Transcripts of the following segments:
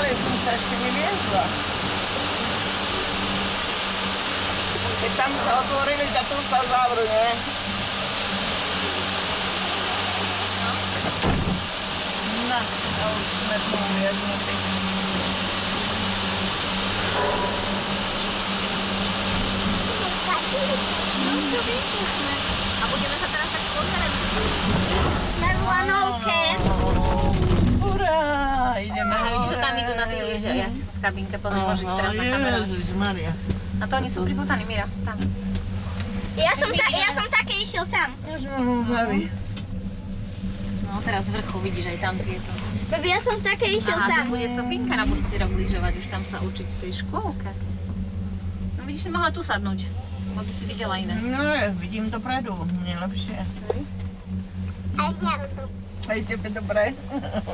hore som sa ešte neviezla. Keď tam sa otvorili, tak tu sa zavrú, nie? No, a už sme tu uviaznutí. A budeme sa teraz tak pozerať. Sme v lanovke. Hurá, ideme. Aha, vidíš, že tam idú na tých lyžiach v kabínke, pozri, môžeš ich teraz na kameru. Ježišmaria. A to oni sú pripotaní, Mira, tam. Ja som také išiel sám. Až ma ho baví. No teraz z vrchu vidíš aj tam tieto. Babi, ja som také išiel Aha, sám. tu bude Sofinka na budúci rok lyžovať, už tam sa učiť v tej škôlke. No vidíš, si mohla tu sadnúť, lebo by si videla iné. No, vidím dopredu, mne lepšie. Aj mňa. Aj tebe dobre.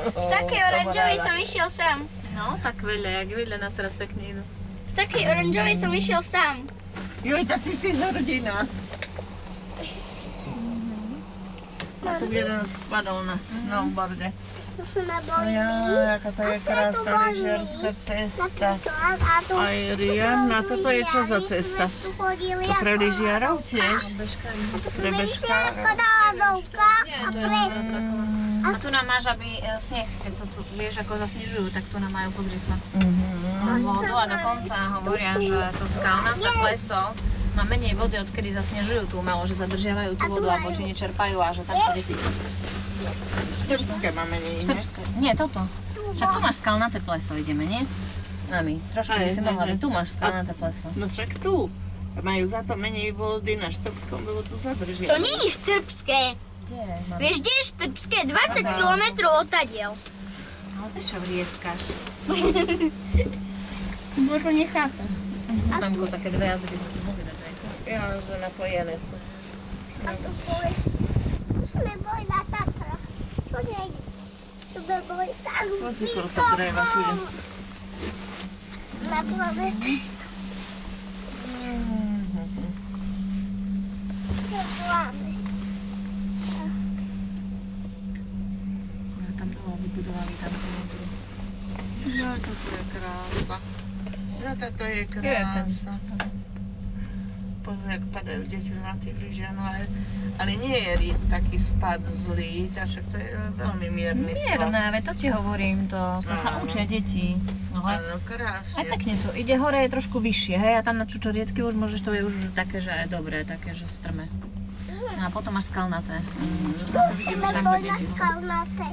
V takej oranžovej som išiel sám. No, tak vedľa, jak vedľa nás teraz pekne idú. V takej oranžovej som išiel sám. Jojta, ty si hrdina. A tu jeden spadol na snowboarde. Tu sú na boli. Ja, aká to je krásna lyžiarska cesta. Aj Rian, na toto je čo za cesta? To pre lyžiarov tiež? Pre bežkárov. Kadávka a pres. A tu nám máš, aby sneh, keď sa tu, vieš, ako zasnežujú, tak tu nám majú, pozri sa. Na vodu a dokonca hovoria, že to skalnaté pleso má menej vody, odkedy zasnežujú tú umelo, že zadržiavajú tú vodu alebo či nečerpajú a že tam to si... Štrbské máme nie? Štrbské. Nie, toto. Však tu máš skalnaté pleso, ideme, nie? Mami, trošku by si mohla byť, tu máš skalnaté pleso. No však tu. Majú za to menej vody na Štrbskom, lebo tu zadržiavajú. To nie je štrbské. Kde, mami? Vieš, kde je štrbské? 20 kilometrov odtadiaľ. No prečo vrieskáš? Bo to nechápem. Samko, také dve jazdy by sme si mohli dať, aj? Ja, že napojené sú. Sme boli na Tatra. Podej. Sme boli tak Pozri, koľko dreva tu je. na planete. No tam dole vybudovali tam tú. No, toto je krása. No, toto je krása. Pozri, jak padajú deti na tých lyžiach, no ale nie je taký spad zlý, takže to je veľmi mierny spad. Mierne, veď to ti hovorím, to sa učia deti. Ale Áno, krásne. aj pekne to. Ide hore, je trošku vyššie, hej, a tam na čučoriedky už môžeš, to je už také, že dobré, také, že strme. No a potom máš skalnaté. Sme boli na skalnaté.